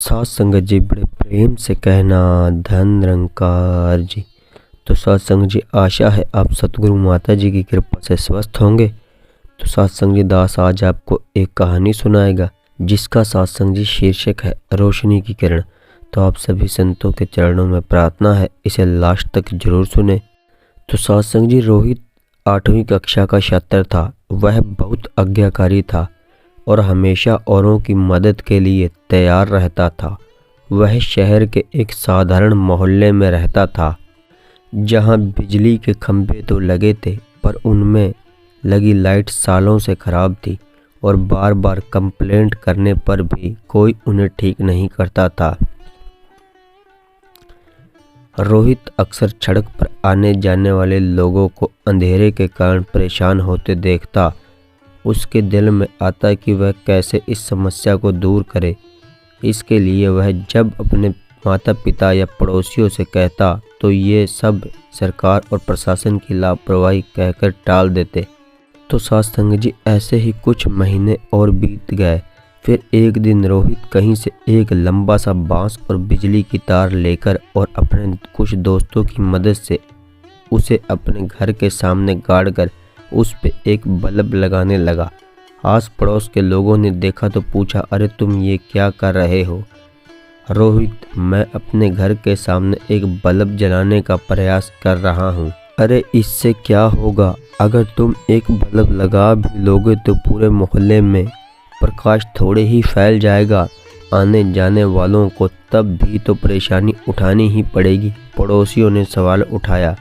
साथ संगत जी बड़े प्रेम से कहना धन निरंकार जी। तो साथ संगत जी आशा है आप सतगुरु माता जी की कृपा से स्वस्थ होंगे। तो साथ संगत जी दास आज आपको एक कहानी सुनाएगा जिसका साथ संगत जी शीर्षक है रोशनी की किरण। तो आप सभी संतों के चरणों में प्रार्थना है इसे लास्ट तक जरूर सुने। तो साथ संगत जी रोहित 8वीं कक्षा का छात्र था। वह बहुत आज्ञाकारी था और हमेशा औरों की मदद के लिए तैयार रहता था। वह शहर के एक साधारण मोहल्ले में रहता था जहां बिजली के खंभे तो लगे थे पर उनमें लगी लाइट सालों से खराब थी और बार बार कंप्लेंट करने पर भी कोई उन्हें ठीक नहीं करता था। रोहित अक्सर सड़क पर आने जाने वाले लोगों को अंधेरे के कारण परेशान होते देखता। उसके दिल में आता कि वह कैसे इस समस्या को दूर करे। इसके लिए वह जब अपने माता पिता या पड़ोसियों से कहता तो ये सब सरकार और प्रशासन की लापरवाही कहकर टाल देते। तो साथ संगत जी ऐसे ही कुछ महीने और बीत गए। फिर एक दिन रोहित कहीं से एक लंबा सा बांस और बिजली की तार लेकर और अपने कुछ दोस्तों की मदद से उसे अपने घर के सामने गाड़ कर उस पे एक बल्ब लगाने लगा। आस पड़ोस के लोगों ने देखा तो पूछा, अरे तुम ये क्या कर रहे हो? रोहित, मैं अपने घर के सामने एक बल्ब जलाने का प्रयास कर रहा हूँ। अरे इससे क्या होगा? अगर तुम एक बल्ब लगा भी लोगे तो पूरे मोहल्ले में प्रकाश थोड़े ही फैल जाएगा। आने जाने वालों को तब भी तो परेशानी उठानी ही पड़ेगी। पड़ोसियों ने सवाल उठाया।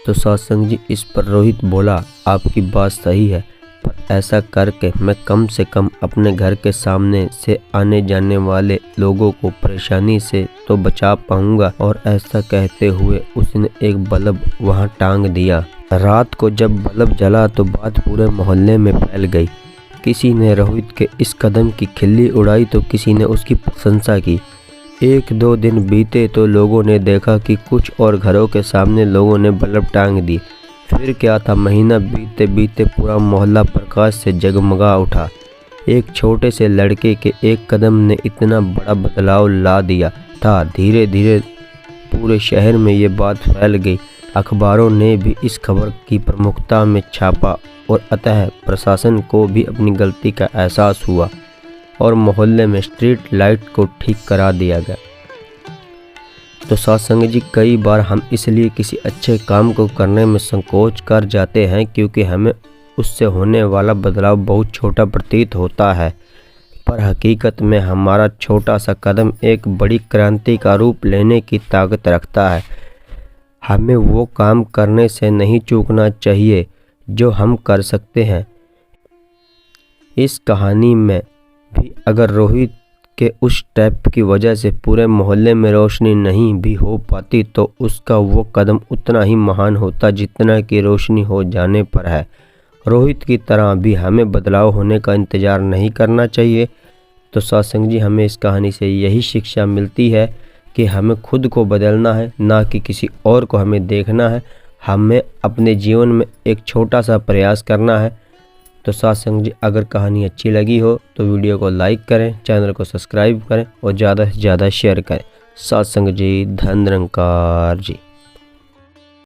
तो सत्संग जी इस पर रोहित बोला, आपकी बात सही है पर ऐसा करके मैं कम से कम अपने घर के सामने से आने जाने वाले लोगों को परेशानी से तो बचा पाऊंगा। और ऐसा कहते हुए उसने एक बल्ब वहां टांग दिया। रात को जब बल्ब जला तो बात पूरे मोहल्ले में फैल गई। किसी ने रोहित के इस कदम की खिल्ली उड़ाई तो किसी ने उसकी प्रशंसा की। 1-2 दिन बीते तो लोगों ने देखा कि कुछ और घरों के सामने लोगों ने बल्ब टांग दी। फिर क्या था, महीना बीतते बीतते पूरा मोहल्ला प्रकाश से जगमगा उठा। एक छोटे से लड़के के एक कदम ने इतना बड़ा बदलाव ला दिया था। धीरे धीरे पूरे शहर में ये बात फैल गई। अखबारों ने भी इस खबर की प्रमुखता में छापा और अतः प्रशासन को भी अपनी गलती का एहसास हुआ और मोहल्ले में स्ट्रीट लाइट को ठीक करा दिया गया। तो सत्संग जी कई बार हम इसलिए किसी अच्छे काम को करने में संकोच कर जाते हैं क्योंकि हमें उससे होने वाला बदलाव बहुत छोटा प्रतीत होता है, पर हकीकत में हमारा छोटा सा कदम एक बड़ी क्रांति का रूप लेने की ताकत रखता है। हमें वो काम करने से नहीं चूकना चाहिए जो हम कर सकते हैं। इस कहानी में भी अगर रोहित के उस स्टेप की वजह से पूरे मोहल्ले में रोशनी नहीं भी हो पाती तो उसका वो कदम उतना ही महान होता जितना कि रोशनी हो जाने पर है। रोहित की तरह भी हमें बदलाव होने का इंतज़ार नहीं करना चाहिए। तो सत्संग जी हमें इस कहानी से यही शिक्षा मिलती है कि हमें खुद को बदलना है, ना कि किसी और को हमें देखना है। हमें अपने जीवन में एक छोटा सा प्रयास करना है। तो सत्संग जी अगर कहानी अच्छी लगी हो तो वीडियो को लाइक करें, चैनल को सब्सक्राइब करें और ज़्यादा से ज़्यादा शेयर करें। सत्संग जी धन निरंकार जी।